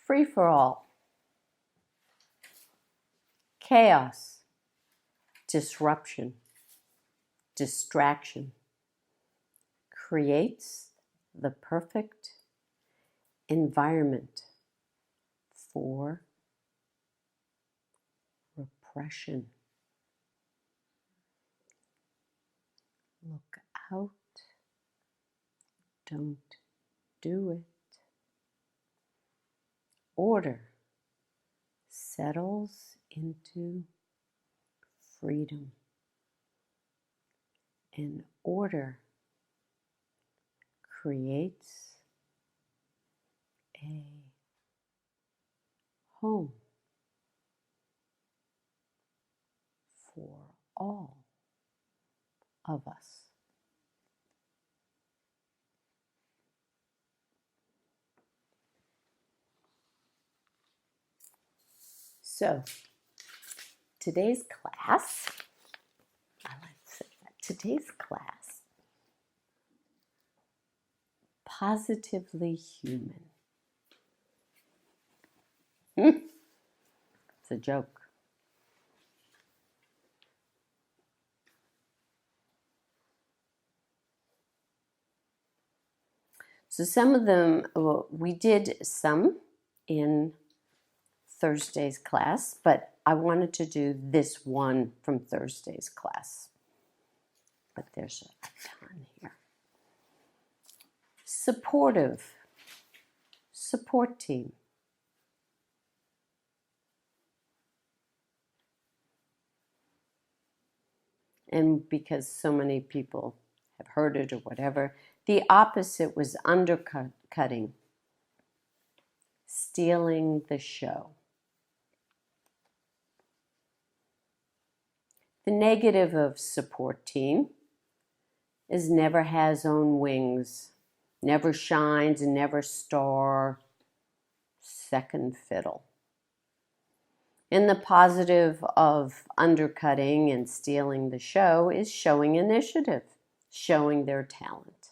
free-for-all, chaos, disruption, distraction creates the perfect environment for repression. Look out. Don't do it. Order settles into freedom. And order creates a home for all of us. So, today's class, today's class, Positively Human. It's a joke. So some of them, well, we did some in Thursday's class, but I wanted to do this one from Thursday's class. But there's a ton here. Supportive, support team. And because so many people have heard it or whatever, the opposite was undercutting, stealing the show. The negative of support team is never has own wings, never shines, never star, second fiddle. And the positive of undercutting and stealing the show is showing initiative, showing their talent.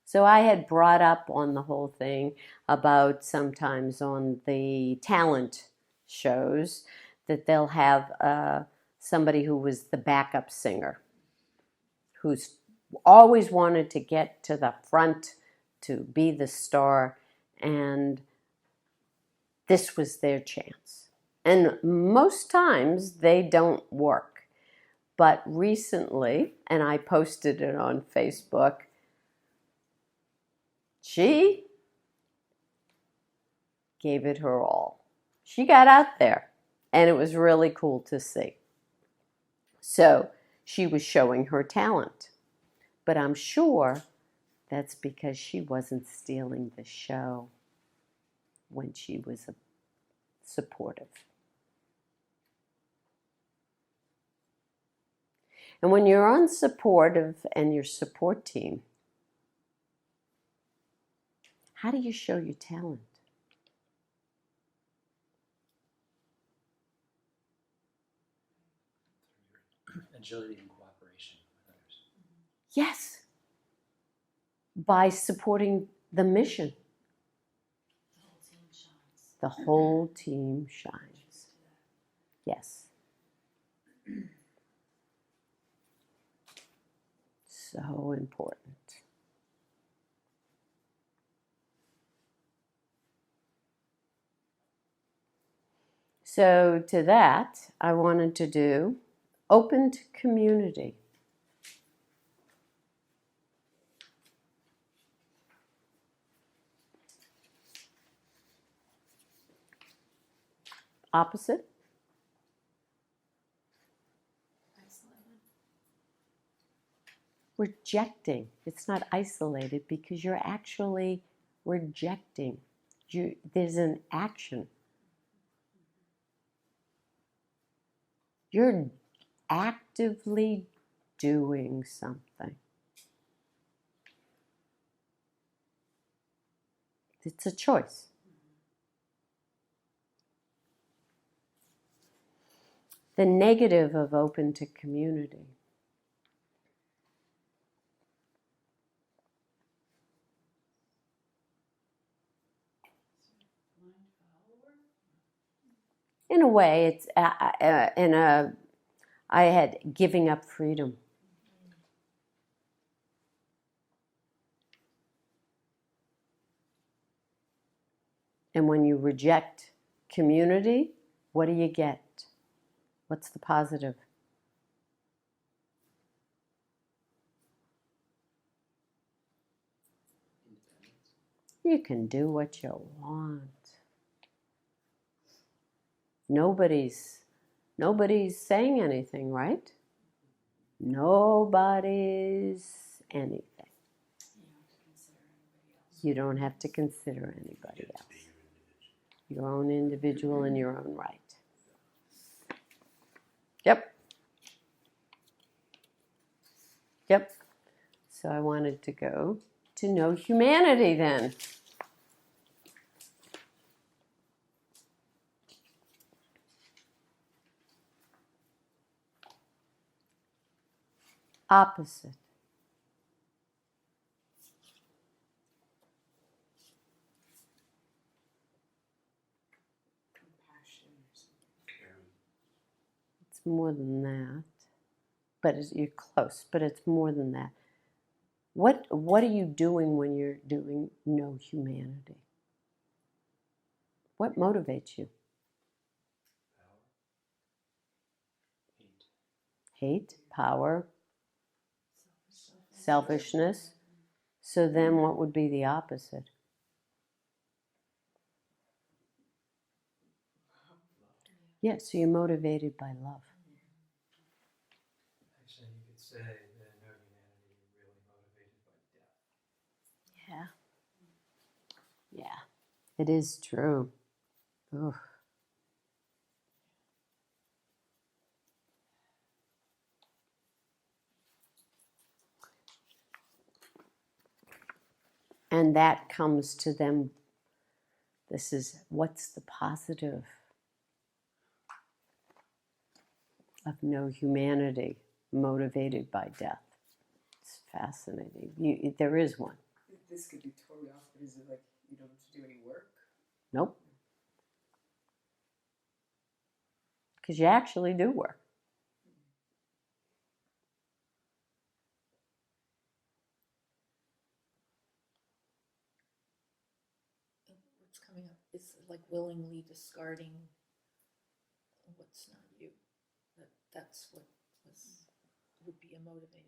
So I had brought up on the whole thing about sometimes on the talent shows that they'll have somebody who was the backup singer, who's always wanted to get to the front to be the star, and this was their chance. And most times they don't work. But recently, and I posted it on Facebook, she gave it her all. She got out there, and it was really cool to see. So she was showing her talent. But I'm sure that's because she wasn't stealing the show when she was supportive. And when you're unsupportive and your support team, how do you show your talent? Agility and cooperation with others. Yes. By supporting the mission. The whole team shines. Yes. So important. So to that, I wanted to do open to community. Opposite? Isolated. Rejecting. It's not isolated because you're actually rejecting. There's an action. You're actively doing something. It's a choice. The negative of open to community. way, it's I had giving up freedom. And when you reject community, what do you get? What's the positive? Independence. You can do what you want. Nobody's saying anything, right? Nobody's anything. You don't have to consider You don't have to consider anybody else. anybody else. Your own individual in your own right. Yep. Yep. So I wanted to go to know humanity then. Opposite. Compassion or something. Caring. It's more than that. But you're close, but it's more than that. What are you doing when you're doing no humanity? What motivates you? Power. Hate. Hate, power, Selfishness. selfishness. So then what would be the opposite? Yeah, so you're motivated by love. Actually, you could say that no humanity is really motivated by death. Yeah. Yeah. It is true. Ugh. And that comes to them. This is what's the positive of no humanity motivated by death? It's fascinating. There is one. This could be totally off, but is it like you don't have to do any work? Nope. Because you actually do work. What's coming up is like willingly discarding what's not you. That's what would be a motivating.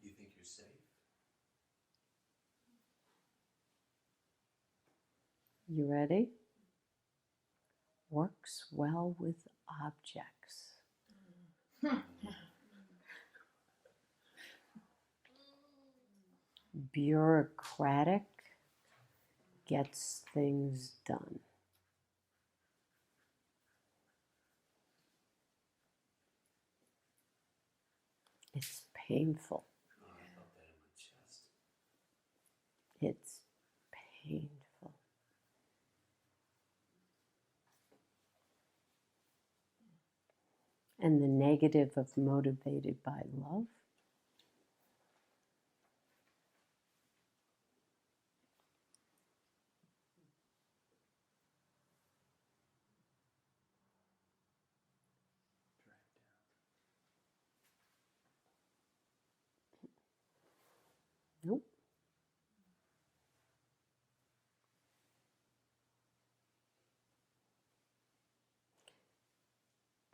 You think you're safe? You ready? Works well with objects. Bureaucratic, gets things done. It's painful. Oh, I felt that in my chest. It's painful. And the negative of motivated by love. Dragged down. Nope.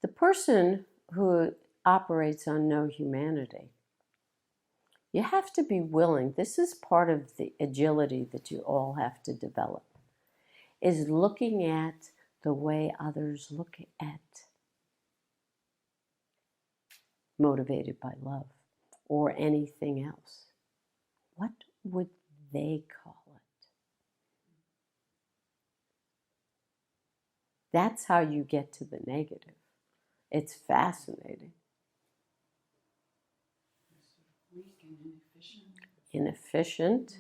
The person who operates on no humanity, you have to be willing, this is part of the agility that you all have to develop, is looking at the way others look at motivated by love or anything else. What would they call it? That's how you get to the negative. It's fascinating. Weak and inefficient. Inefficient.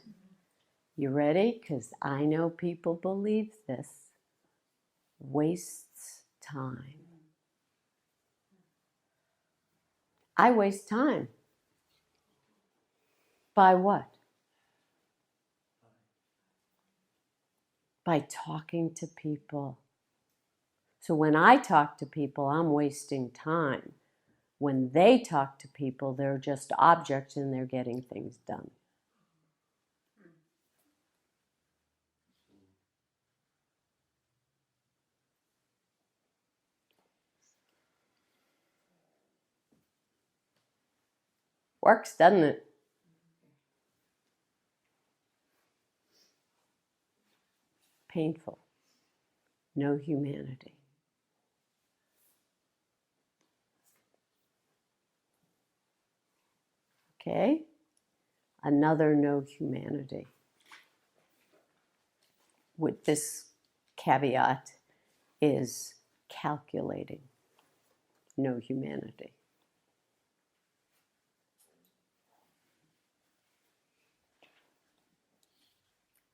You ready? Because I know people believe this. Wastes time. I waste time. By what? By talking to people. So when I talk to people, I'm wasting time. When they talk to people, they're just objects and they're getting things done. Works, doesn't it? Painful. No humanity. Okay? Another no humanity. With this caveat is calculating. No humanity.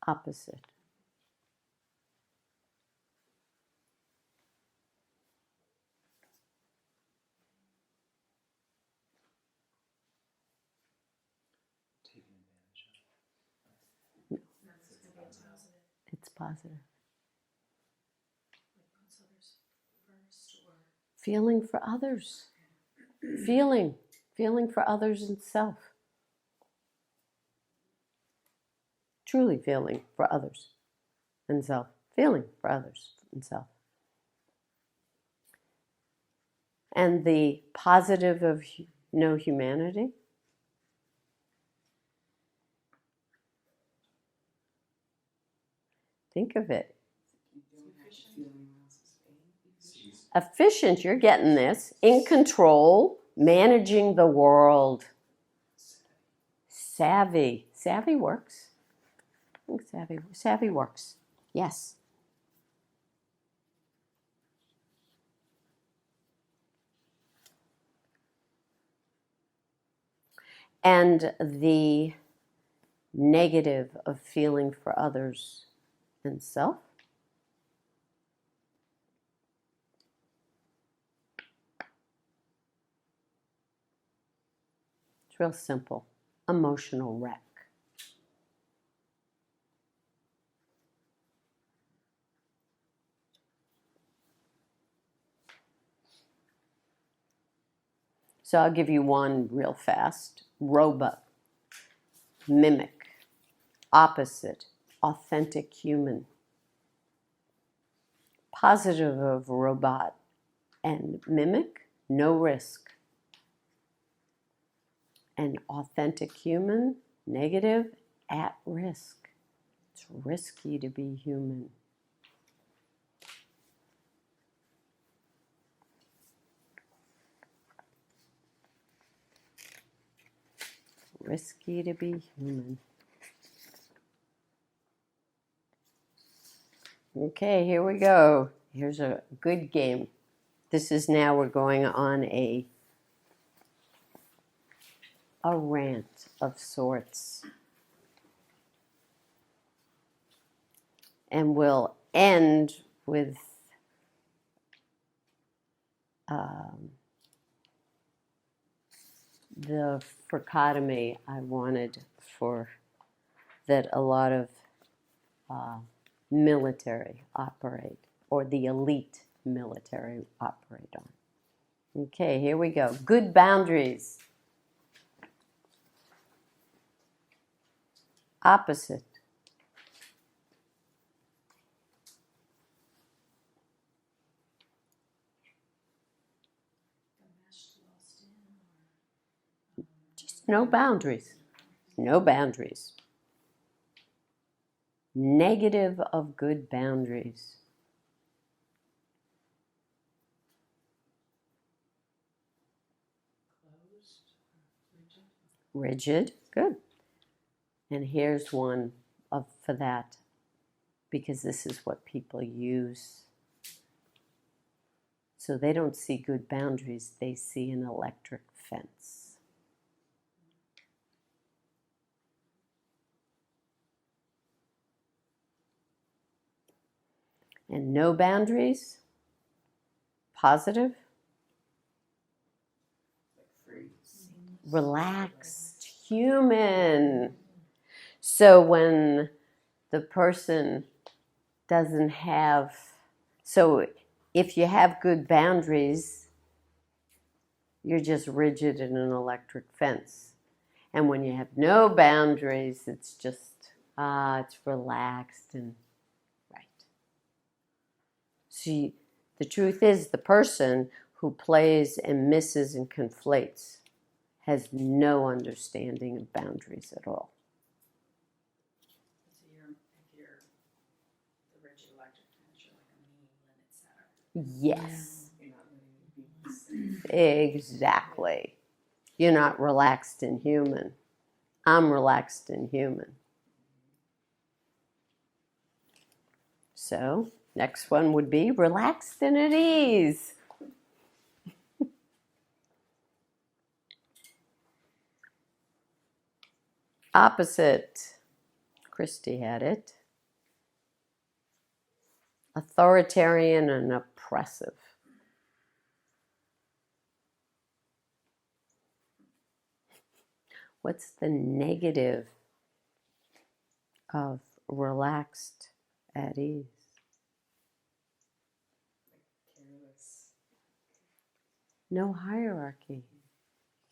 Opposite. Taking advantage It's positive. Like puts others first, or Feeling for others. Feeling for others and self. Truly feeling for others and self. Feeling for others and self. And the positive of no humanity. Think of it. You don't have to feel anyone else's pain. Efficient, you're getting this. In control, managing the world. Savvy. Savvy works. I think savvy works. Yes. And the negative of feeling for others and self. It's real simple. Emotional wreck. So I'll give you one real fast. Robot. Mimic. Opposite. Authentic human. Positive of robot and mimic, no risk. And authentic human, negative, at risk. It's risky to be human. Risky to be human. Okay, here we go. Here's a good game. This is now we're going on a rant of sorts. And we'll end with the fricotomy I wanted for that a lot of military operate, or the elite military operate on. Okay, here we go. Good boundaries. Opposite. Just no boundaries. No boundaries. Negative of good boundaries. Rigid. Good. And here's one for that, because this is what people use. So they don't see good boundaries, they see an electric fence. And no boundaries, positive, Free. relaxed, human. So when the person doesn't have, so if you have good boundaries, you're just rigid in an electric fence. And when you have no boundaries, it's just, it's relaxed and right. See, the truth is the person who plays and misses and conflates has no understanding of boundaries at all. So if you're the rigid electric fence, you're like a mini limit setter. Yes, You're not letting it be safe. exactly. You're not relaxed and human. I'm relaxed and human. So, next one would be relaxed and at ease. Opposite. Christy had it. Authoritarian and oppressive. What's the negative of relaxed at ease? Careless. No hierarchy.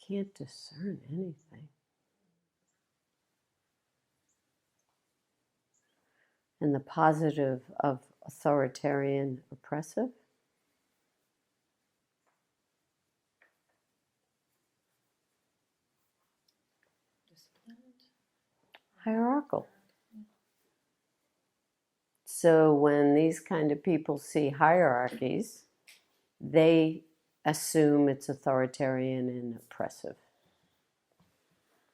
Can't discern anything. And the positive of authoritarian, oppressive? Disciplined. Hierarchical. So when these kind of people see hierarchies, they assume it's authoritarian and oppressive.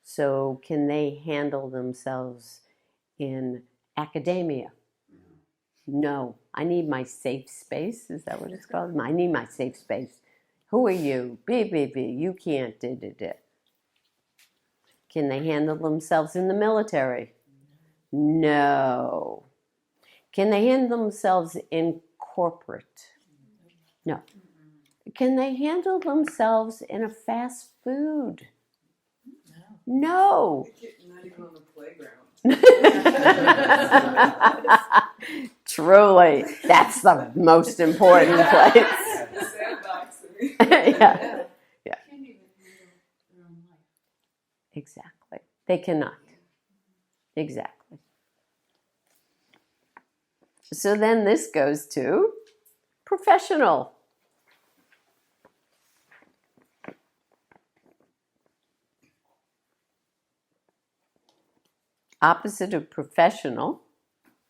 So can they handle themselves in academia? No. I need my safe space. Is that what it's called? I need my safe space. Who are you? B. You can't. Can they handle themselves in the military? No. Can they handle themselves in corporate? No. Can they handle themselves in a fast food? No. Not even on the playground. Truly, that's the most important place. Sandboxing. Yeah, Can't even handle their own life. exactly. They cannot. Exactly. So then this goes to professional. Opposite of professional,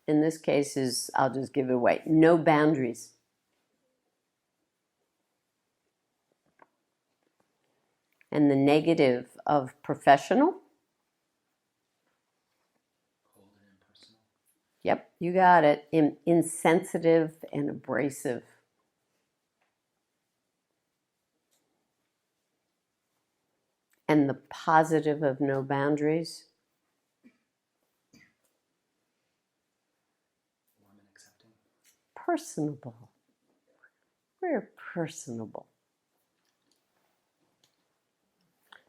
in this case is, I'll just give it away, no boundaries. And the negative of professional? Cold and impersonal. Yep, you got it. Insensitive and abrasive. And the positive of no boundaries? Warm and accepting. Personable. We're personable.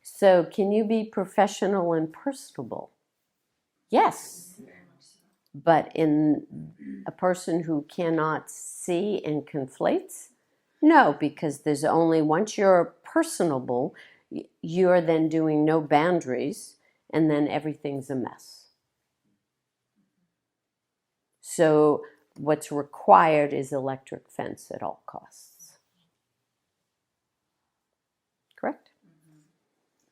So, can you be professional and personable? Yes. But in a person who cannot see and conflates? No, because there's only, once you're personable, you're then doing no boundaries, and then everything's a mess. So, what's required is electric fence at all costs. Correct?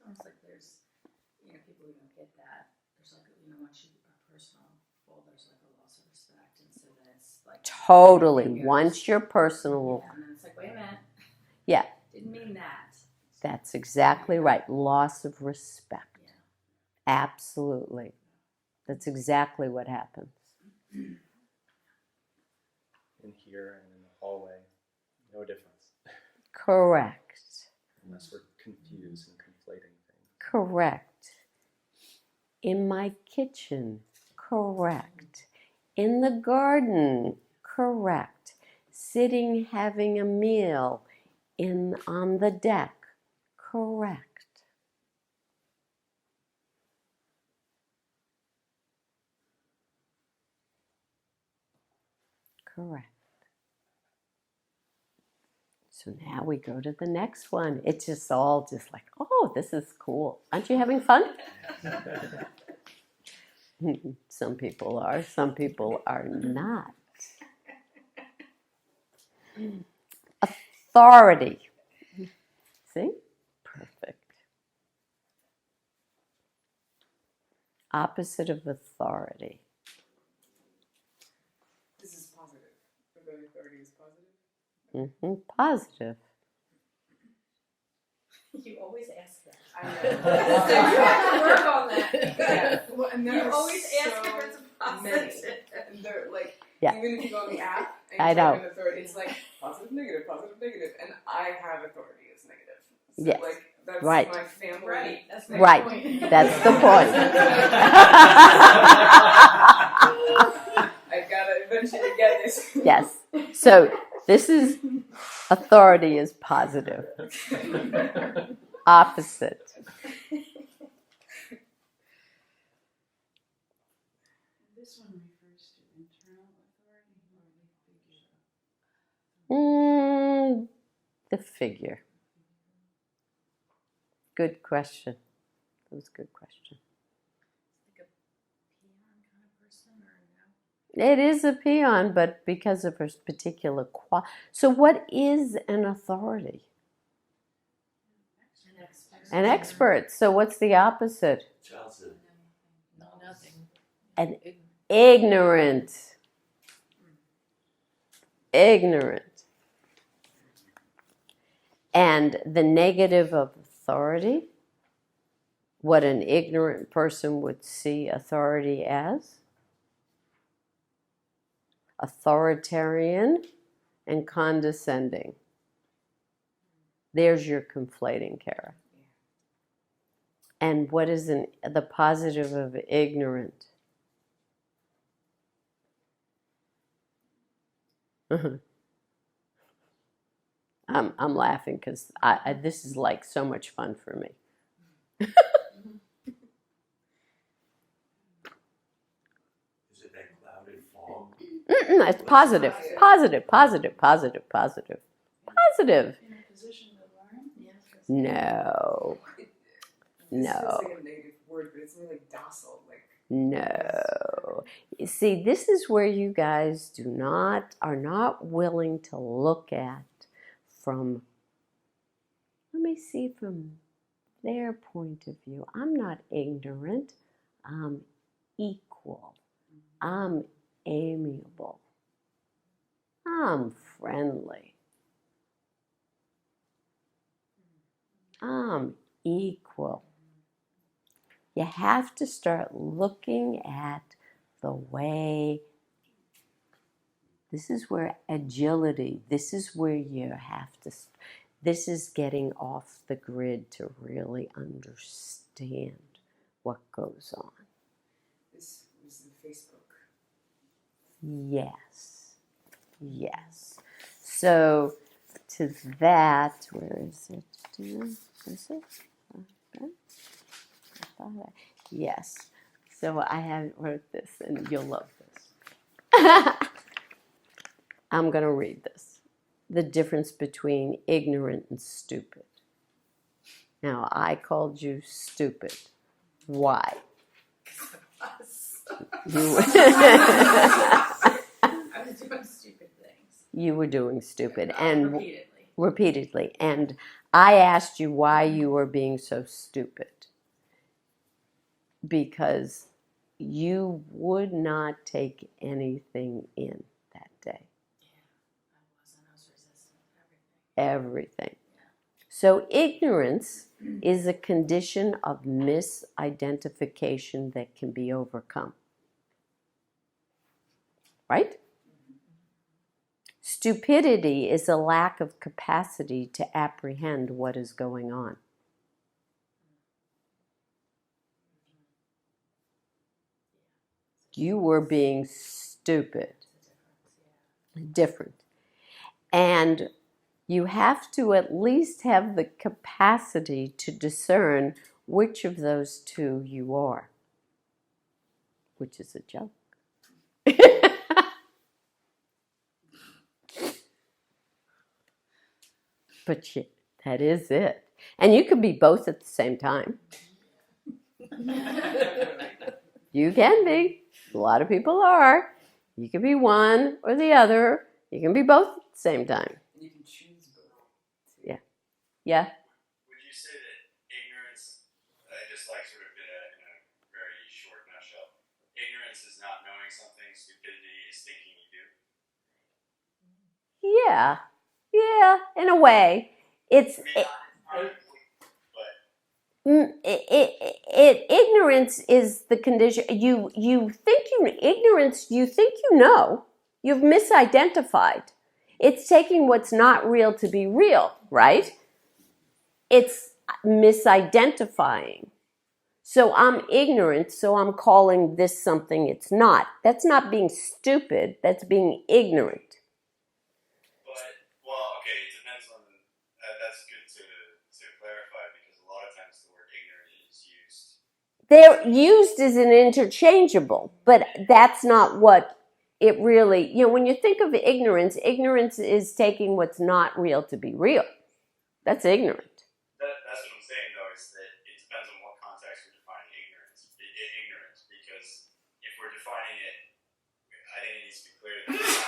Almost like there's, people who don't get that. There's like, once you are personal, there's like a loss of respect, and so then it's like Totally. everything goes- Once you're personal, Yeah, and then it's like, wait a minute. Yeah. Didn't mean that. that's exactly right. Loss of respect. Yeah. Absolutely. That's exactly what happens. In here and in the hallway, no difference. Correct. Unless we're confused and conflating things. Correct. In my kitchen. Correct. In the garden. Correct. Sitting having a meal on the deck. Correct. correct. So now we go to the next one. It's just all just like, oh, this is cool. Aren't you having fun? Some people are, some people are not. Authority. See? Perfect. Opposite of authority. This is positive. The authority is positive. Positive. You always ask that. I know. So you have to work on that. Yeah. Well, and there You are always so ask if it's a many. positive. And they're like, Yeah. even if you go on the app and I you type know. in authority, it's like positive, negative, and I have authority as negative. So Yes. like that's Right. my family. Right, that's my Right. point. That's the point. I gotta eventually get this. Yes. So this is authority is positive. Opposite. This one refers to internal authority or the figure? The figure. Good question. That was a good question. Like a peon kind of person or no? It is a peon, but because of her particular So what is an authority? An expert. An expert. So what's the opposite? Johnson. No, nothing. An Ignorant. ignorant. Ignorant. And the negative of authority, what an ignorant person would see authority as? Authoritarian and condescending. There's your conflating, Kara. And what is the positive of ignorant? I'm laughing because this is like so much fun for me. Is it that cloud and fog? It's positive, positive, positive, positive, positive, positive. In a position to learn? Yes. No, This No. feels like a negative word, but it's really docile. Like no. You see, this is where you guys are not willing to look at from, let me see, from their point of view. I'm not ignorant. I'm equal. I'm amiable. I'm friendly. I'm equal. You have to start looking at the way, this is where agility, this is where you have to, this is getting off the grid to really understand what goes on. this was in Facebook. Yes, yes. So to that, where is it? Is it? Okay. I thought yes. So I have wrote this, and you'll love this. I'm going to read this. The difference between ignorant and stupid. Now, I called you stupid. Why? You I was doing stupid things. you were doing stupid and Repeatedly. repeatedly. And I asked you why you were being so stupid. Because you would not take anything in that day. I was resistant to everything. Everything. So ignorance is a condition of misidentification that can be overcome. Right? Stupidity is a lack of capacity to apprehend what is going on. You were being stupid. Different. And you have to at least have the capacity to discern which of those two you are, which is a joke. But that is it. And you can be both at the same time. You can be. A lot of people are. You can be one or the other. You can be both at the same time. And you can choose both. Yeah? Would you say that ignorance, just like sort of in a very short nutshell, ignorance is not knowing something, stupidity is thinking you do? Yeah. Yeah, in a way. It's I mean, but ignorance is the condition. You think you think you know. You've misidentified. It's taking what's not real to be real, right? It's misidentifying. So I'm ignorant, so I'm calling this something it's not. That's not being stupid, that's being ignorant. well, okay, it depends on, that's good to clarify because a lot of times the word ignorant is used. They're used as an interchangeable, but that's not what it really, when you think of ignorance, ignorance is taking what's not real to be real. That's ignorant. That's what I'm saying though, is that it depends on what context we're defining ignorance, because if we're defining it, I think it needs to be clear that it's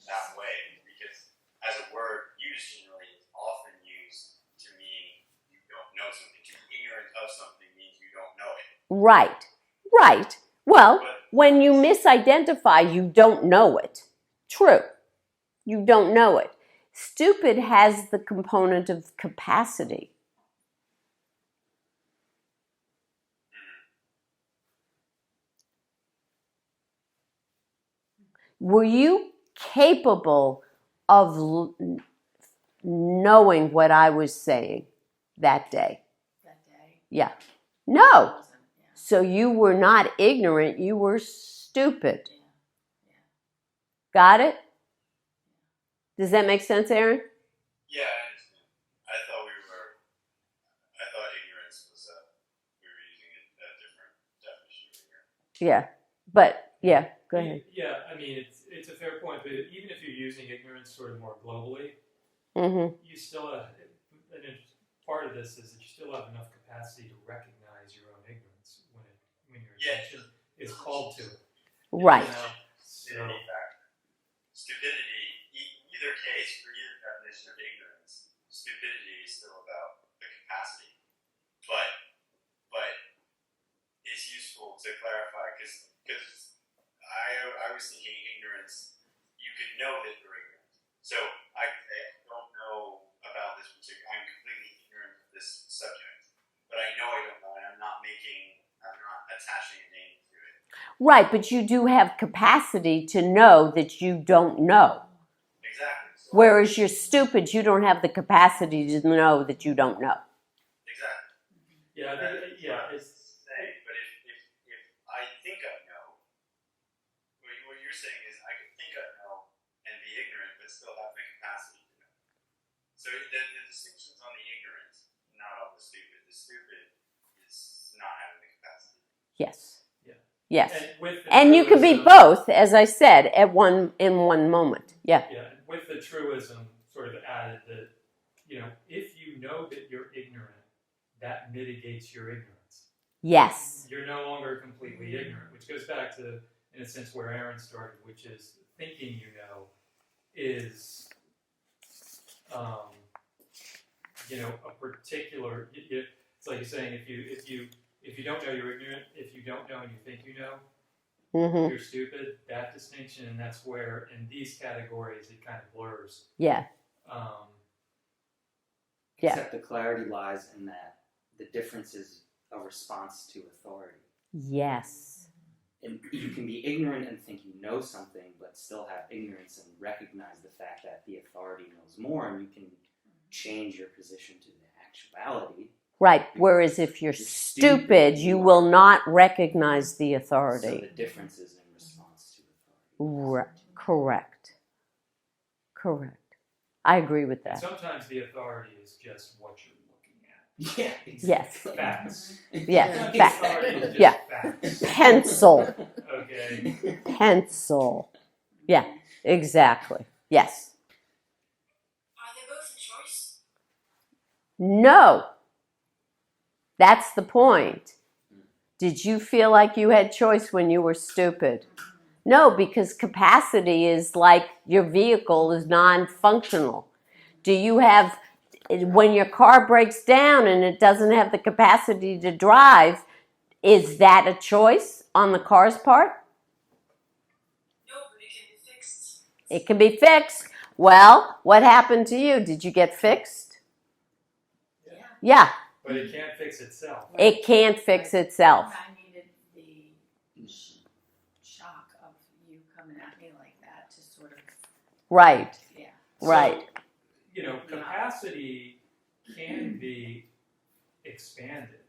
not that way, because as a word used generally, it's often used to mean you don't know something. To be ignorant of something means you don't know it. Right. Well, when you misidentify, you don't know it. True. You don't know it. Stupid has the component of capacity. Were you capable of knowing what I was saying that day? That day. Yeah. No. Wasn't, yeah. So you were not ignorant, you were stupid. Yeah. Got it? Does that make sense, Aaron? Yeah, I understand. I thought ignorance was, we were using a different definition here. Yeah. But, yeah, go ahead. Yeah, I mean, it's a fair point, but even if you're using ignorance sort of more globally, Mm-hmm. you still have, and part of this is that you still have enough capacity to recognize your own ignorance when your attention is called to it. Right. You know, so, Stupidity, either case, for either definition of ignorance, stupidity is still about the capacity. But it's useful to clarify because I was thinking ignorance, you could know that you're ignorant. So I don't know about this particular, I'm completely ignorant of this subject. But I know I don't know, and I'm not attaching a name to it. Right, but you do have capacity to know that you don't know. Exactly. So Whereas you're stupid, you don't have the capacity to know that you don't know. exactly. yeah, it's But if I think I know, what you're saying is I could think I know and be ignorant, but still have the capacity to know. So the distinction's on the ignorant, not on the stupid. The stupid is not having the capacity. Yes. Yeah. Yes. with the And you can be truism- both, as I said, in one moment. Yeah. Yeah, and with the truism sort of added that, if you know that you're ignorant, that mitigates your ignorance. Yes. You're no longer completely ignorant, which goes back to, in a sense, where Aaron started, which is thinking you know is, a particular. It's like you're saying, if you don't know you're ignorant, if you don't know and you think you know, Mm-hmm. you're stupid. That distinction, and that's where in these categories it kind of blurs. Yeah. Yeah. Except the clarity lies in that the difference is a response to authority. Yes. And you can be ignorant and think you know something, but still have ignorance and recognize the fact that the authority knows more, and you can change your position to the actuality. Right. Whereas if you're stupid, you will not recognize the So authority. the difference is in response to authority. Correct. I agree with And that. sometimes the authority is just what you're looking at. Yeah, Yes. exactly. Facts. Yes. Sometimes the Fact. authority is just Yeah. facts. Pencil. Okay. Pencil. Yeah. Exactly. Yes. Are they both a choice? No. That's the point. Did you feel like you had choice when you were stupid? No, because capacity is like your vehicle is non-functional. Do you have, when your car breaks down and it doesn't have the capacity to drive, is that a choice on the car's part? No, but it can be fixed. It can be fixed. Well, what happened to you? Did you get fixed? Yeah. Yeah, But it can't fix itself. it can't fix itself. I needed the shock of you coming at me like that to sort of, Right, yeah. right. So, you know, capacity can be expanded.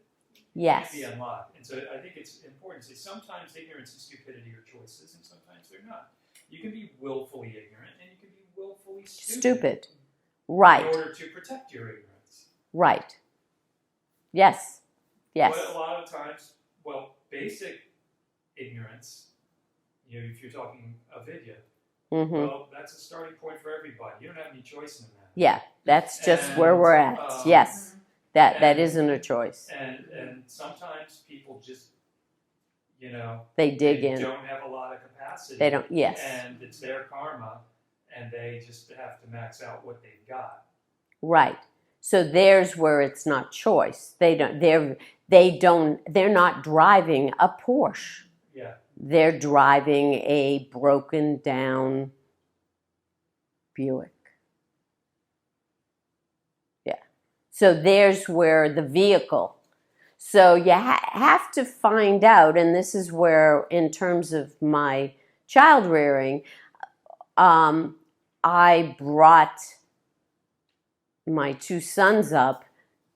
Yes. Can be unlocked. And so I think it's important to say sometimes ignorance and stupidity are choices and sometimes they're not. You can be willfully ignorant and you can be willfully stupid. Right, In order to protect your ignorance. right. Yes, yes. But a lot of times, well, basic ignorance, you know, if you're talking avidya, Mm-hmm. well, that's a starting point for everybody. You don't have any choice in that. Yeah, that's just And, where we're at. Yes, that and- isn't a choice. And sometimes people just, you know, They dig they in. don't have a lot of capacity. They don't. Yes, And it's their karma, and they just have to max out what they've got. right. So there's where it's not choice. They're not driving a Porsche. Yeah. They're driving a broken down Buick. Yeah. So there's where the vehicle. So you have to find out, and this is where, in terms of my child rearing, I brought my two sons up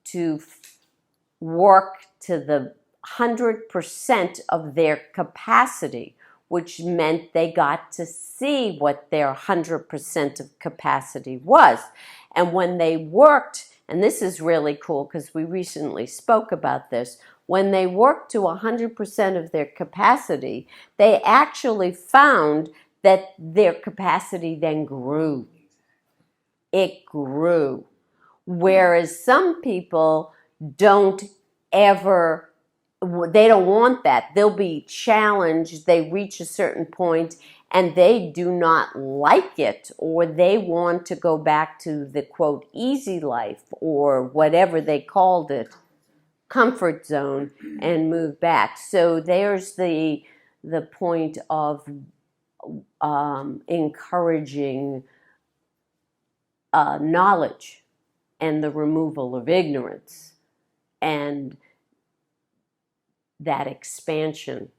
to work to the 100% of their capacity, which meant they got to see what their 100% of capacity was. And when they worked, and this is really cool because we recently spoke about this, when they worked to 100% of their capacity, they actually found that their capacity then grew. It grew. Whereas some people don't ever, they don't want that. They'll be challenged, they reach a certain point and they do not like it, or they want to go back to the quote easy life or whatever they called it, comfort zone, and move back. So there's the point of encouraging knowledge and the removal of ignorance and that expansion,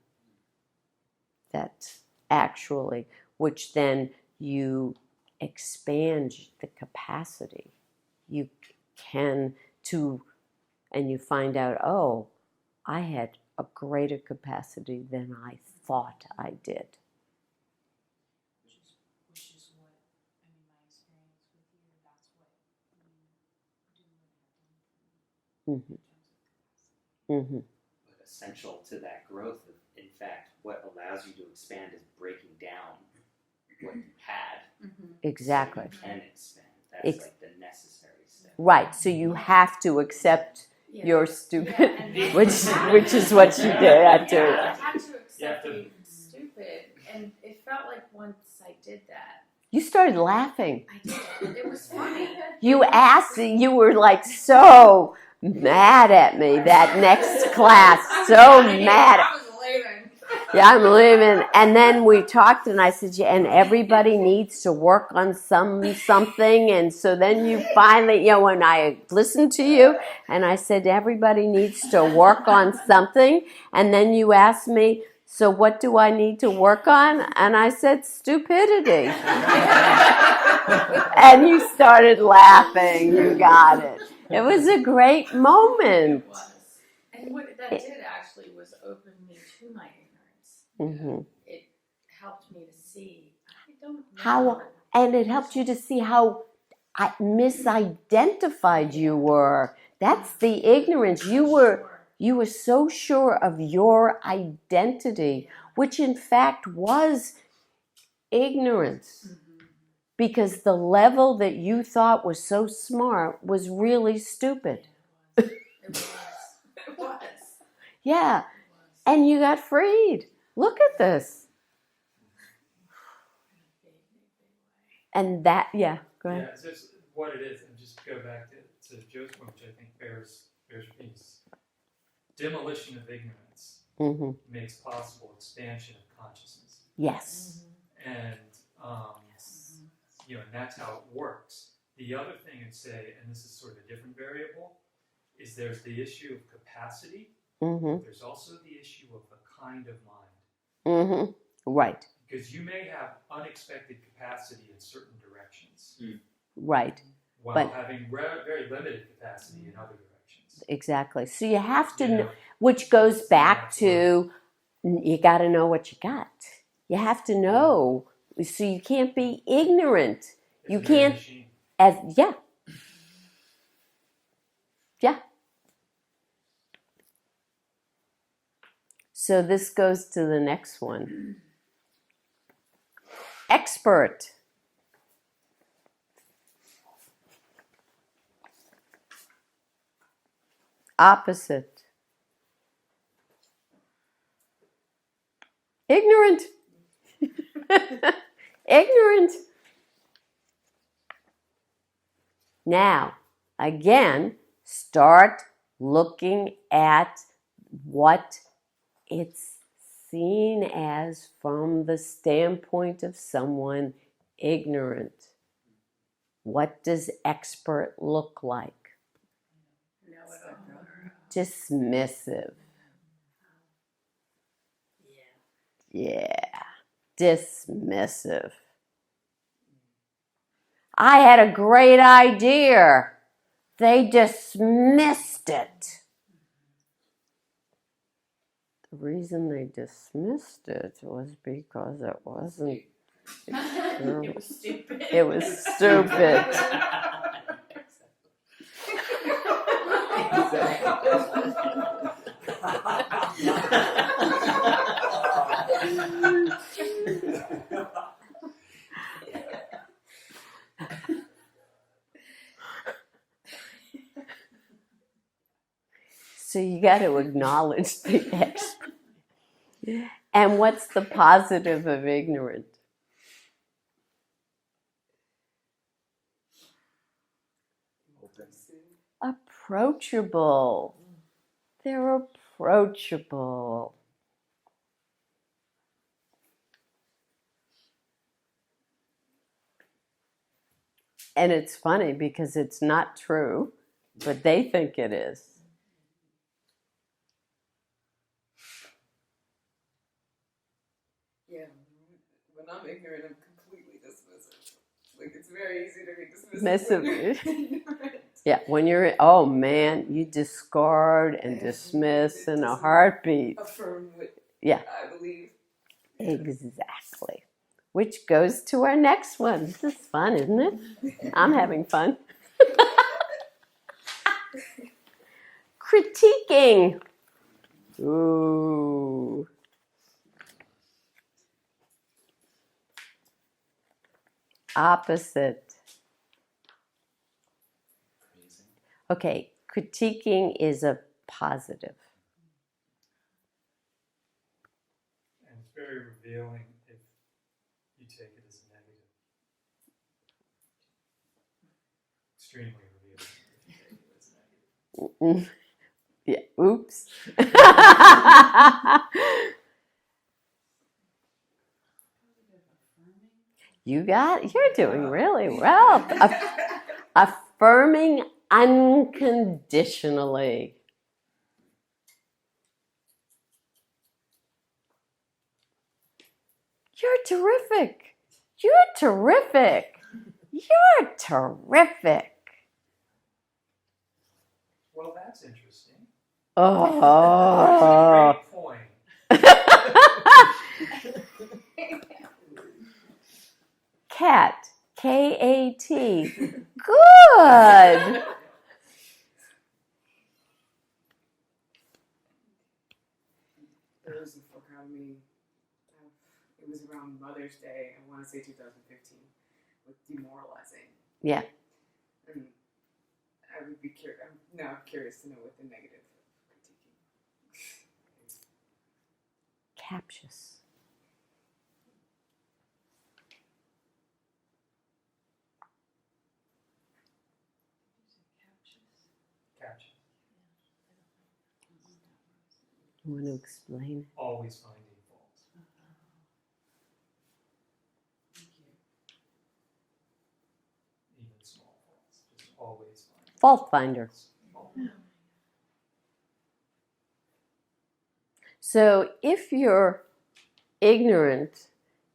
that actually, which then you expand the capacity. You can and you find out, oh, I had a greater capacity than I thought I did. Which is what, I mean, my experience with you, that's what you do and have done for me in terms of capacity. Mm-hmm. But essential to that growth, in fact, what allows you to expand is breaking down what you had. Exactly. So you can expand. That's Ex- like the necessary step. Right. So you have to accept Yeah. your stupid, Yeah, and which is what you did. I do. Yeah, I had to You have accept to- being stupid, and it felt like once I did that, You started laughing. I did. It was funny. You asked. You were like so mad at me that next class. So mad. I was leaving. Yeah, I'm leaving. And then we talked, and I said, yeah, and everybody needs to work on something. And so then you finally, when I listened to you, and I said, everybody needs to work on something. And then you asked me, so what do I need to work on? And I said, stupidity. And you started laughing. You got it. It was a great moment. It was. And what that did actually was open me to my ignorance. hmm It helped me to see, I don't know. How, and it helped you to see how misidentified you were. That's the ignorance. You were so sure of your identity, which in fact was ignorance. because the level that you thought was so smart was really stupid. It was. It was. Yeah, It was. and you got freed. Look at this. And that, yeah, go ahead. Yeah, it's just what it is, and just go back to Joe's point, which I think bears peace. Demolition of ignorance Mm-hmm. makes possible expansion of consciousness, Yes. and and that's how it works. The other thing I'd say, and this is sort of a different variable, is there's the issue of capacity. Mm-hmm. There's also the issue of the kind of mind. Mm-hmm. Right. Because you may have unexpected capacity in certain directions, Right. while But- having very limited capacity in other directions. Exactly. So you have to You know, know? which goes So back that's to you got to know what you got. You have to know. So you can't be ignorant. It's You a very can't- machine. Yeah. So this goes to the next one. Expert. Opposite. Ignorant. Ignorant. Now, again, start looking at what it's seen as from the standpoint of someone ignorant. What does expert look like? Know it all. Dismissive. Yeah. Yeah, dismissive. I had a great idea. They dismissed it. The reason they dismissed it was because it wasn't. It was stupid. It was stupid. So you got to acknowledge the expert. And what's the positive of ignorant? Approachable. They're approachable. And it's funny because it's not true, but they think it is. Yeah, when I'm ignorant, I'm completely dismissive. Like, it's very easy to be dismissive. when you're ignorant. Yeah, when you're, oh man, you discard and dismiss in a heartbeat. Affirm what Yeah. I believe. Exactly. Which goes to our next one. This is fun, isn't it? I'm having fun. Critiquing. Ooh. Opposite. Okay, critiquing is a positive. And it's very revealing if you take it as a negative. Extremely revealing if you take it as a negative. Yeah, oops. You're doing really well. Affirming unconditionally. You're terrific. You're terrific. You're terrific. Well, that's interesting. Oh. Great point. Cat. K-A-T. Good. There was a book on me. It was around Mother's Day. I want to say 2015. like demoralizing. Yeah. And I would be curious. I'm now curious to know what the negative critiquing is. Captious. Caption. You want to explain? Always finding faults. Even small faults. Just always finding Fault finder. faults. So if you're ignorant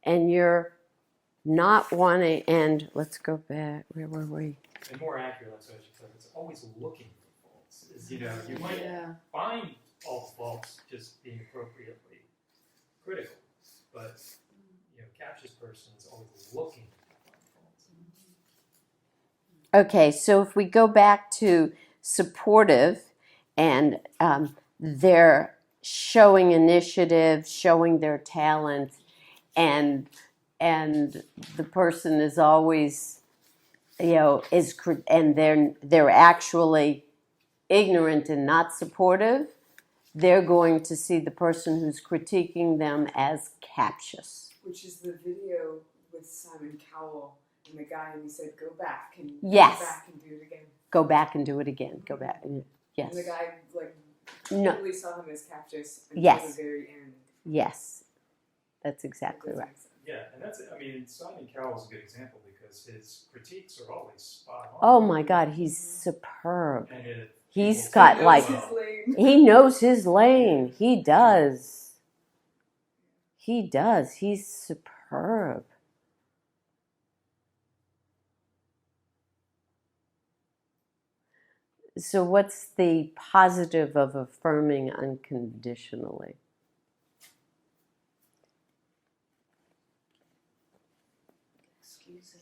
and you're not wanting, and let's go back, where were we? And more accurate, that's what I should say. It's always looking for faults. Is, you know, you might Yeah. find all the faults just being appropriately critical, but you know, captious person is always looking to find faults. Okay, so if we go back to supportive and they're showing initiative, showing their talent, and the person is always, you know, and they're actually ignorant and not supportive, they're going to see the person who's critiquing them as captious. Which is the video with Simon Cowell and the guy, and he said, "Go back and Yes. go back and do it again." Go back and do it again. Go back. Yes. And the guy like No. really saw him as captious until Yes. the very end. Yes. That's It exactly does right. make sense. Yeah, and that's, I mean, Simon Cowell's a good example because his critiques are always spot on. Oh my God, he's superb. And if He's people got say, like, This is lame. he knows his lane. He does. He does. He's superb. So, what's the positive of affirming unconditionally? Excusing.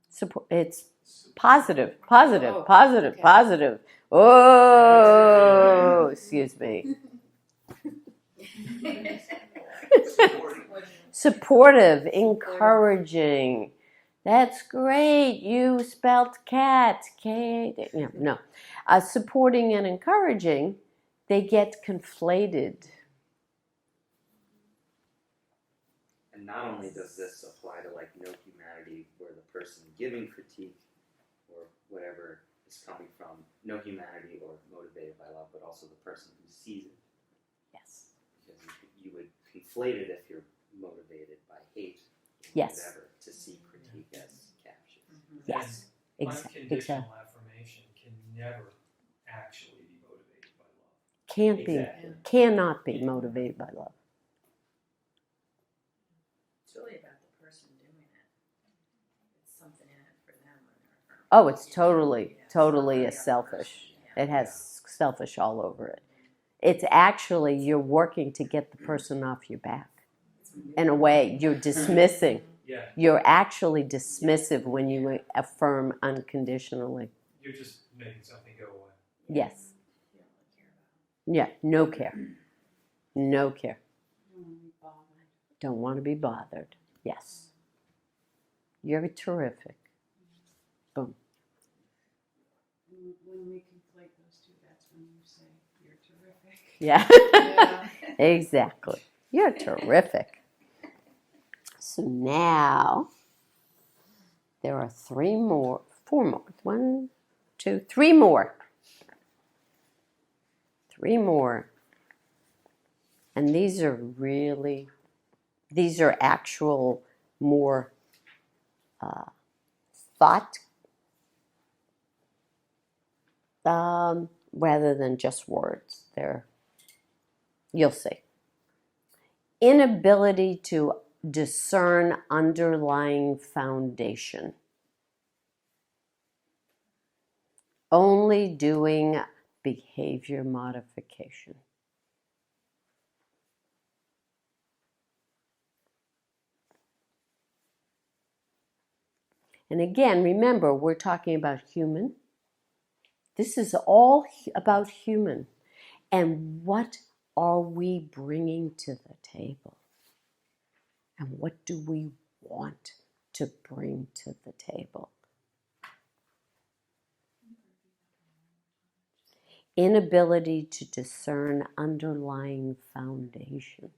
Support. It's positive, positive, Oh, positive, okay. positive. Oh, excuse me. Supportive, encouraging. That's great. You spelled cat. K. No. Supporting and encouraging, they get conflated. And not only does this apply to like no humanity, where the person giving critique or whatever is coming from no humanity or motivated by love, but also the person who sees it. Yes. Because you would conflate it if you're motivated by hate or Yes. whatever to see critique as captious. Yes. Exactly. Unconditional affirmation can never actually be motivated by love. Can't be. Exactly. Cannot be motivated by love. It's really about the person doing it. It's something in it for them when they're affirming. Oh, it's totally Yeah, it's not a for the other selfish. person. Yeah. It has selfish all over it. It's actually you're working to get the person off your back. In a way, you're dismissing. Yeah, You're actually dismissive when you affirm unconditionally. you're just making something go away. Yes. You don't really care about Yeah. No care. No care. Don't want to be bothered. Yes. You're terrific. Boom. When we conflate those two, that's when you say you're terrific. Yeah. Yeah. Exactly. You're terrific. So now there are four more. 1, 2, 3 more. 3 more. And these are actual more thought rather than just words. You'll see. Inability to discern underlying foundation. Only doing behavior modification. And again, remember, we're talking about human. This is all about human. And what are we bringing to the table? And what do we want to bring to the table. Inability to discern underlying foundation.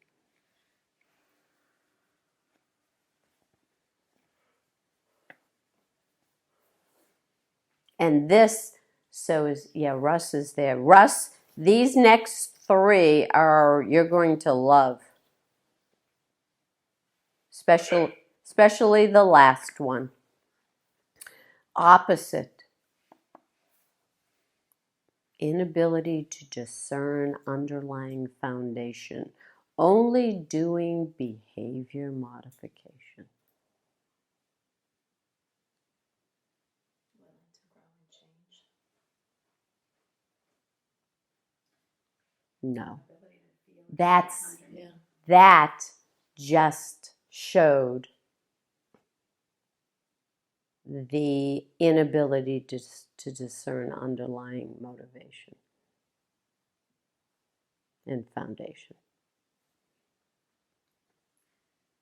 And this, so is, yeah, Russ is there. Russ, these next three are, you're going to love. Especially the last one. Opposite. Inability to discern underlying foundation. Only doing behavior modification. Willing to grow and change. No. Ability to feel That's, underneath. Yeah. that just showed the inability to discern underlying motivation and foundation.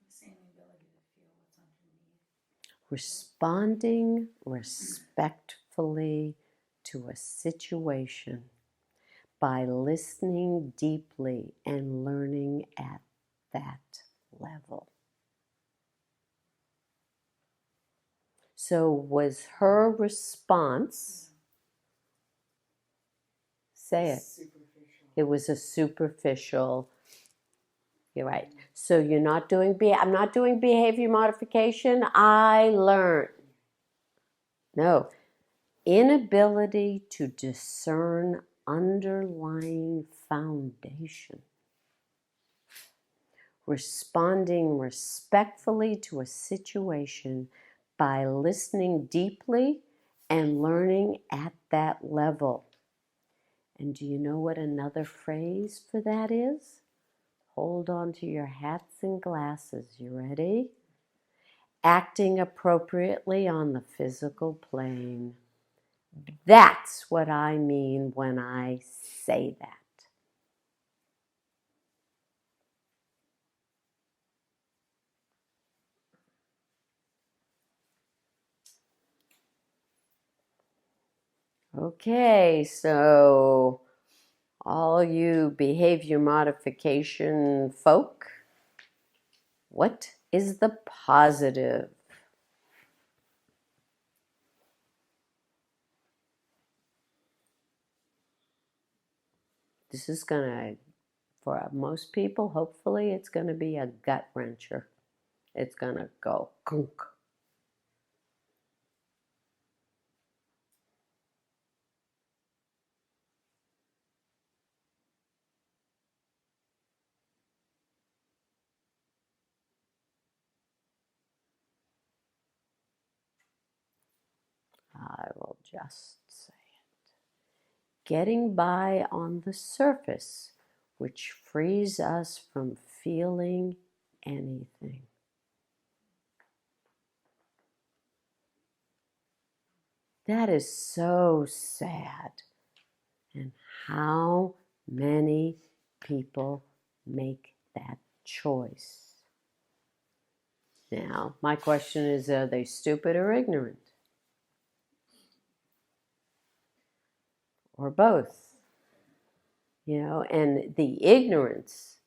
The same ability to feel what's underneath. Responding respectfully to a situation by listening deeply and learning at that level. So was her response, say it, Superficial. it was a superficial, you're right. So you're not doing, I'm not doing behavior modification, I learned. No, inability to discern underlying foundation. Responding respectfully to a situation by listening deeply and learning at that level. And do you know what another phrase for that is? Hold on to your hats and glasses. You ready? Acting appropriately on the physical plane. That's what I mean when I say that. Okay, so all you behavior modification folk, what is the positive? This is gonna, for most people, hopefully it's gonna be a gut wrencher. It's gonna go gunk. I will just say it. Getting by on the surface, which frees us from feeling anything. That is so sad. And how many people make that choice? Now, my question is, are they stupid or ignorant? Or both? You know, and the ignorance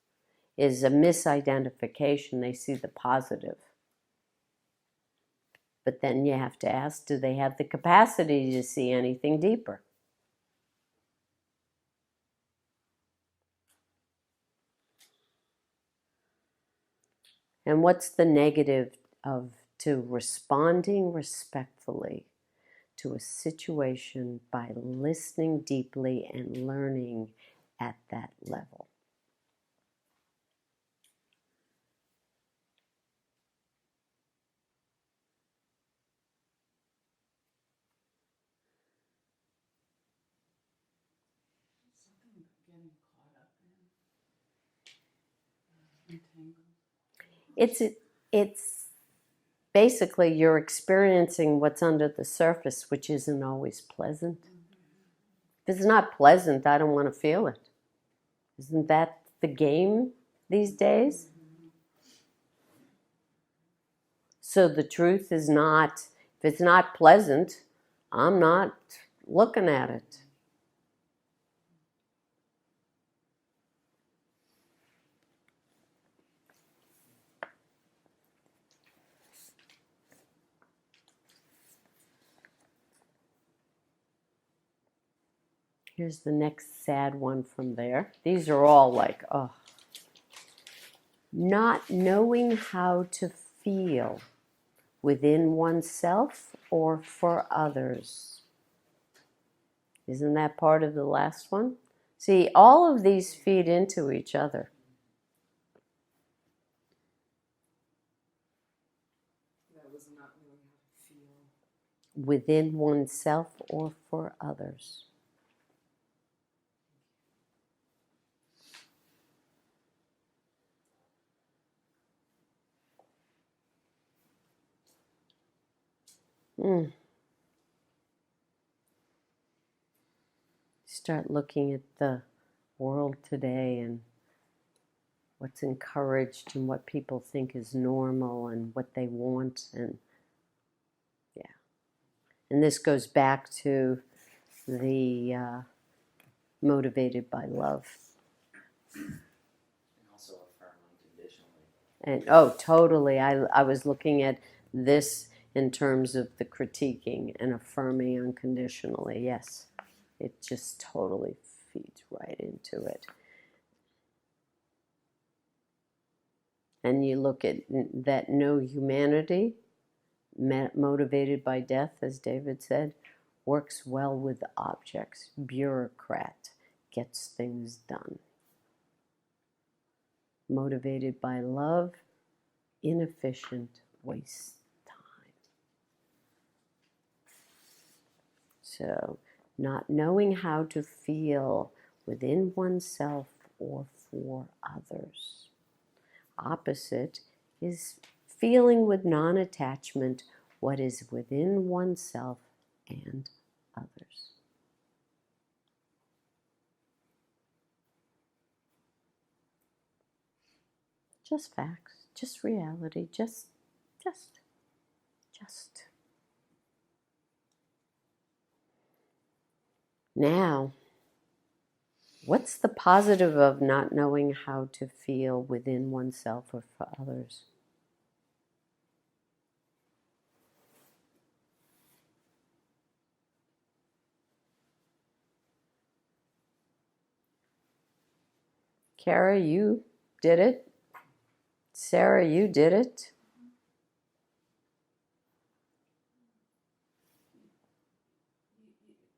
is a misidentification. They see the positive. But then you have to ask, do they have the capacity to see anything deeper? And what's the negative of to responding respectfully to a situation by listening deeply and learning at that level? Something getting caught up in, entangled. It's basically you're experiencing what's under the surface, which isn't always pleasant. If it's not pleasant, I don't want to feel it. Isn't that the game these days? So the truth is not, if it's not pleasant, I'm not looking at it. Here's the next sad one from there. These are all like, oh. Not knowing how to feel within oneself or for others. Isn't that part of the last one? See, all of these feed into each other. That was not knowing how to feel. Within oneself or for others. Start looking at the world today and what's encouraged and what people think is normal and what they want, and yeah. And this goes back to the motivated by love. And also affirm unconditionally. And oh, totally. I was looking at this in terms of the critiquing and affirming unconditionally. Yes, it just totally feeds right into it. And you look at that no humanity, motivated by death, as David said, works well with objects. Bureaucrat, gets things done. Motivated by love, inefficient, wastes time. So, not knowing how to feel within oneself or for others. Opposite is feeling with non-attachment what is within oneself and others. Just facts, just reality, just. Now, what's the positive of not knowing how to feel within oneself or for others? Kara, you did it. Sarah, you did it.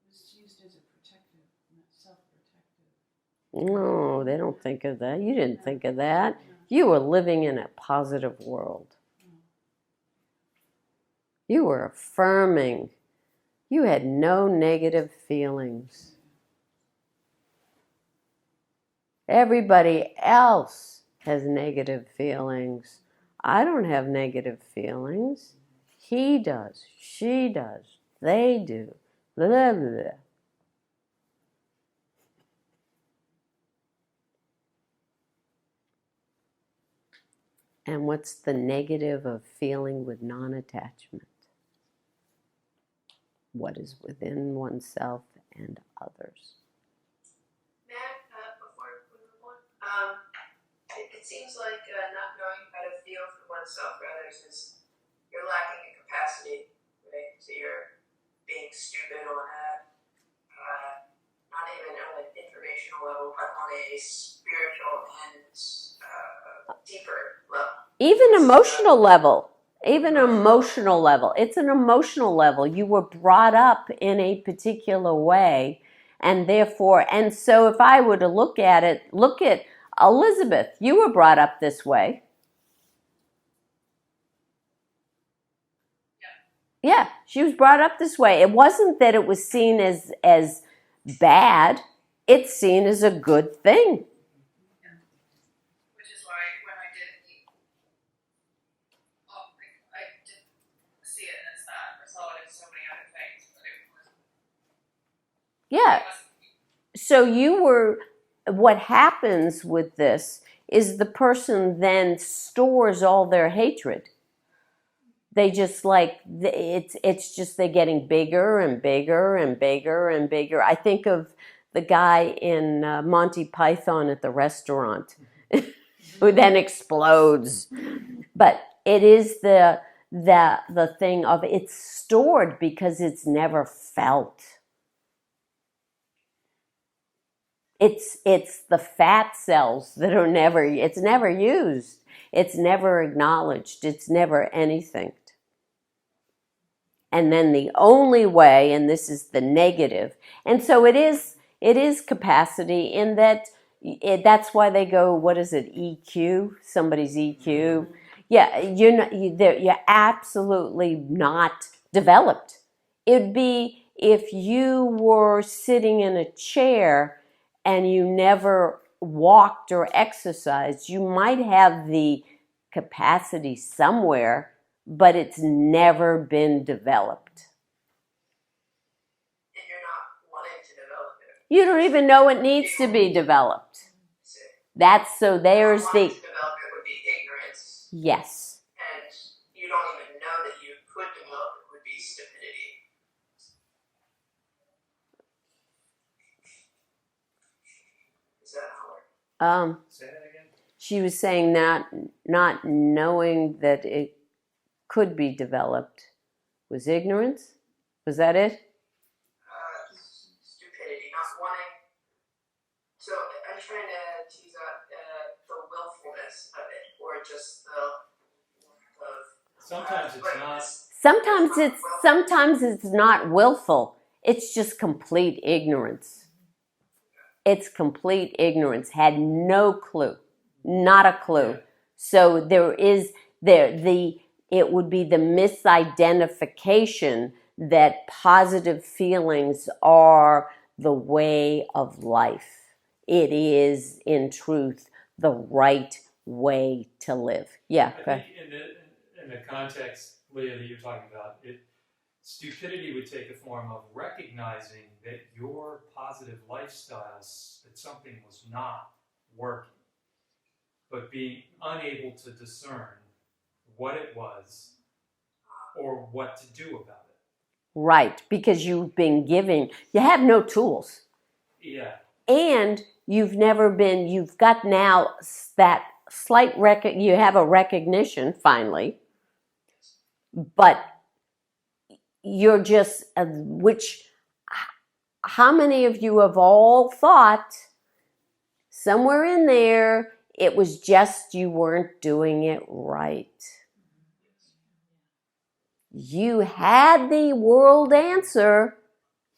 It's used as a protective, not self-protective. No, they don't think of that. You didn't think of that. You were living in a positive world. You were affirming. You had no negative feelings. Everybody else has negative feelings. I don't have negative feelings. He does. She does. They do. Blah, blah, blah. And what's the negative of feeling with non-attachment? What is within oneself and others? Matt, before we move on, it seems like not knowing how to feel for oneself or others is you're lacking in capacity, right? So you're being stupid on a, not even on an informational level, but on a spiritual and deeper level. Even emotional level. Even emotional level. It's an emotional level. You were brought up in a particular way, and therefore, and so if I were to look at it, look at Elizabeth. You were brought up this way. Yeah, she was brought up this way. It wasn't that it was seen as bad. It's seen as a good thing. Which is why when I did it, I didn't see it as that. I saw it as so many other things, but it wasn't. Yeah. It wasn't. So what happens with this is the person then stores all their hatred. They just like it's just they're getting bigger and bigger and bigger and bigger. I think of the guy in Monty Python at the restaurant who then explodes. But it is the thing of it's stored because it's never felt. It's the fat cells that are never used. It's never acknowledged. It's never anything. And then the only way, and this is the negative, and so it is capacity in that that's why they go, what is it, EQ? Somebody's EQ. Yeah, you're absolutely not developed. It'd be if you were sitting in a chair and you never walked or exercised, you might have the capacity somewhere, but it's never been developed. And you're not wanting to develop it. You don't even know it needs to be developed. There's Wanting the, to develop it would be ignorance, yes. and you don't even know that you could develop it would be stupidity. Is that how it? Say that again. She was saying that not knowing that it could be developed was ignorance. Was that it? Stupidity, not wanting. So I'm trying to tease out the willfulness of it, or just the. Sometimes it's not. Sometimes it's not willful. It's just complete ignorance. It's complete ignorance. Had no clue. Not a clue. So it would be the misidentification that positive feelings are the way of life. It is, in truth, the right way to live. Yeah. I think in the context, Leah, that you're talking about, stupidity would take the form of recognizing that your positive lifestyle, that something was not working, but being unable to discern what it was or what to do about it. Right, because you have no tools. Yeah. And you've got now that slight you have a recognition finally, but you're just, how many of you have all thought somewhere in there, it was just you weren't doing it right. You had the world answer,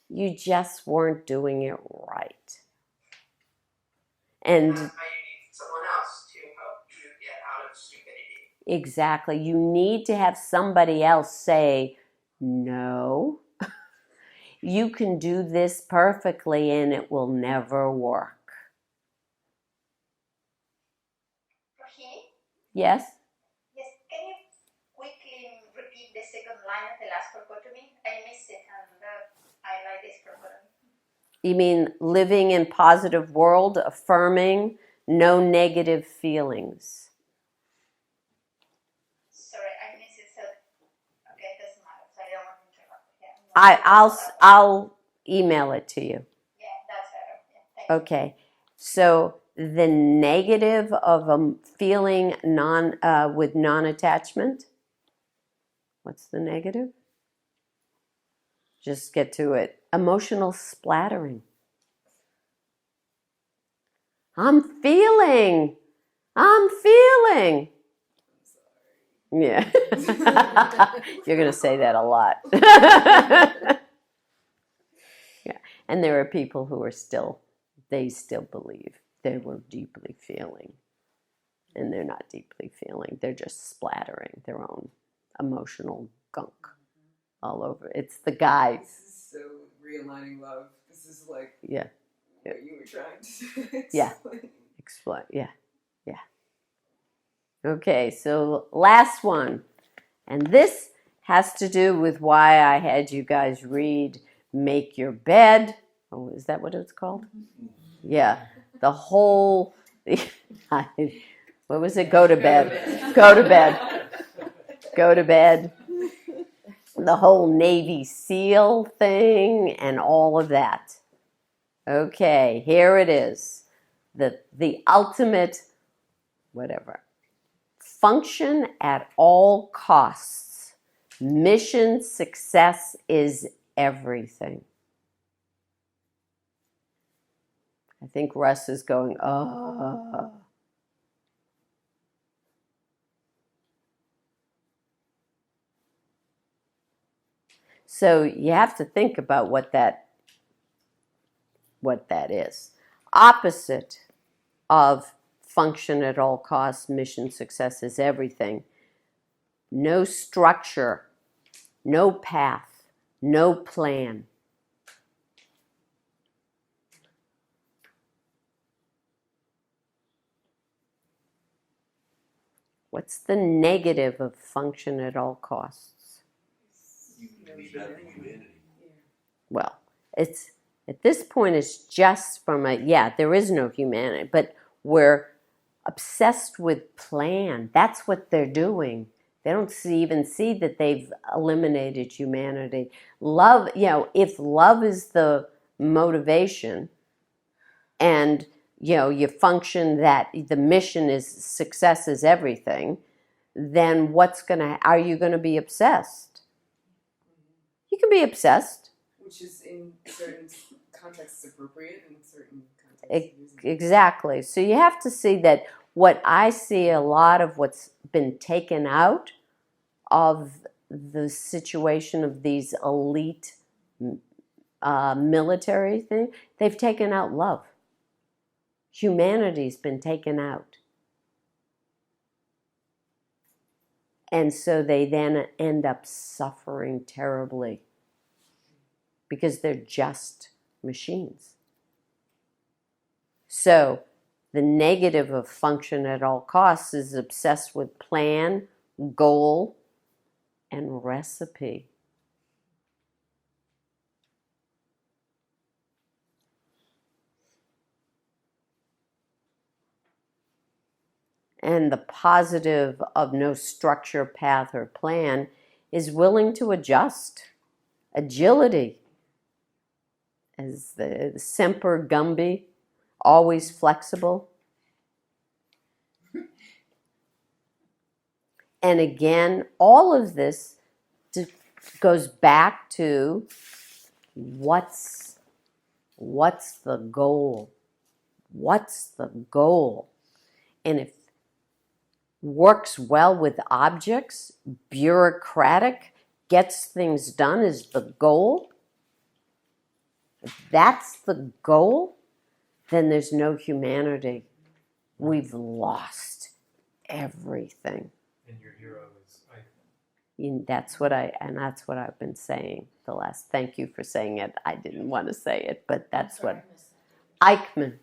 you just weren't doing it right. And That's why you need someone else to help you get out of stupidity. exactly, you need to have somebody else say, no, you can do this perfectly and it will never work. Rohini? Yes? Yes, can you quickly repeat the second line of the last forgotomy? I missed it and I like this forgotomy. You mean living in positive world, affirming no negative feelings. Sorry, I missed it. So, okay, it doesn't matter. So I don't want to interrupt. Yeah, I'll email it to you. Yeah, that's better. Yeah, thank you. Okay. So the negative of a feeling with non-attachment. What's the negative? Just get to it. Emotional splattering. I'm feeling. Yeah. You're going to say that a lot. Yeah. And there are people who are they still believe they were deeply feeling. And they're not deeply feeling. They're just splattering their own emotional gunk all over. It's the guy. This is so realigning love. This is like Yeah. what you were trying to Yeah. explain. Yeah. Okay, so last one. And this has to do with why I had you guys read Make Your Bed. Oh, is that what it's called? Yeah. The whole, what was it? Go to bed. Go to bed. Go to bed. the whole Navy SEAL thing and all of that. Okay, here it is. The ultimate, whatever. Function at all costs. Mission success is everything. I think Russ is going, oh. So you have to think about what that is. Opposite of function at all costs, mission success is everything. No structure, no path, no plan. What's the negative of function at all costs? Well, it's at this point it's just from there is no humanity, but we're obsessed with plan. That's what they're doing. They don't even see that they've eliminated humanity. Love, if love is the motivation and you function that the mission is success is everything, then are you going to be obsessed? You can be obsessed. Which is in certain contexts appropriate and in certain contexts. Exactly. So you have to see that what I see a lot of what's been taken out of the situation of these elite military things, they've taken out love. Humanity's been taken out. And so they then end up suffering terribly because they're just machines. So the negative of function at all costs is obsessed with plan, goal, and recipe. And the positive of no structure, path, or plan is willing to adjust. Agility. As the Semper Gumby, always flexible. And again, all of this goes back to what's the goal? What's the goal? And if works well with objects, bureaucratic, gets things done is the goal, if that's the goal, then there's no humanity. We've lost everything. And your hero is Eichmann. That's what I've been saying the last. Thank you for saying it. I didn't want to say it, but that's what Eichmann.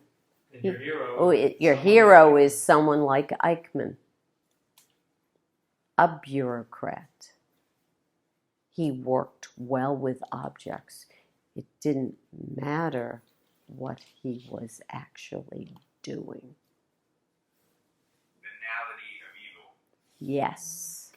And your hero. Your hero is someone like Eichmann, a bureaucrat. He worked well with objects. It didn't matter what he was actually doing. Banality of evil. Yes.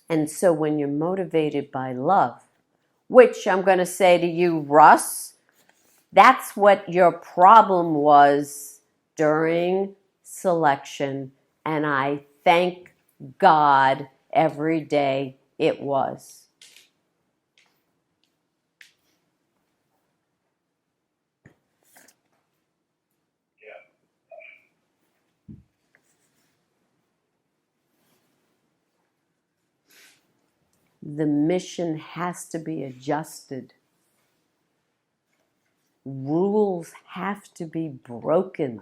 And so when you're motivated by love, which I'm going to say to you, Russ, that's what your problem was during selection, and I thank God every day it was. The mission has to be adjusted. Rules have to be broken.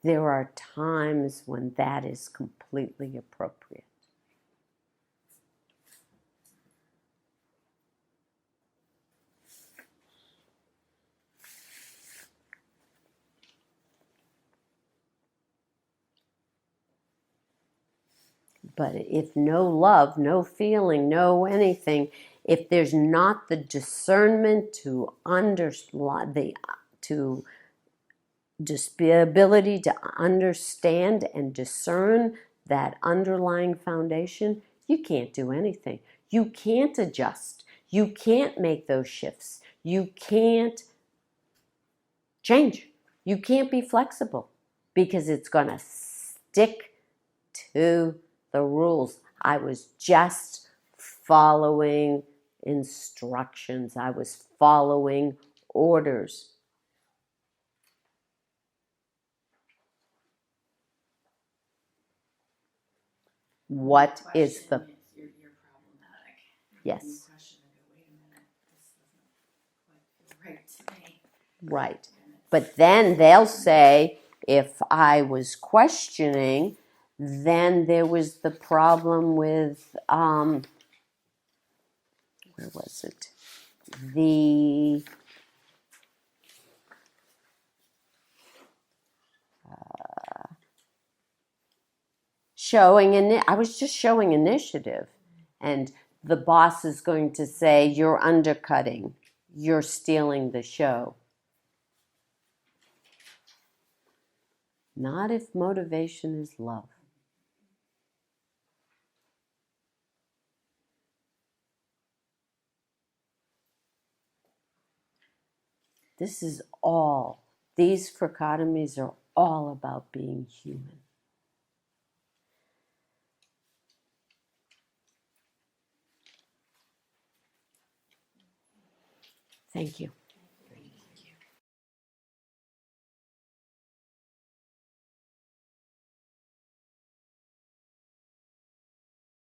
There are times when that is completely appropriate. But if no love, no feeling, no anything, if there's not the discernment to understand just the ability to understand and discern that underlying foundation, you can't do anything. You can't adjust. You can't make those shifts. You can't change. You can't be flexible because it's going to stick to the rules. I was just following instructions. I was following orders. What is the... You're problematic. Yes. You question and go, wait a minute, this doesn't quite feel right to me. Right. And it's- But then they'll say, if I was questioning, then there was the problem with, where was it? The, I was just showing initiative. And the boss is going to say, you're undercutting, you're stealing the show. Not if motivation is love. These trichotomies are all about being human. Thank you.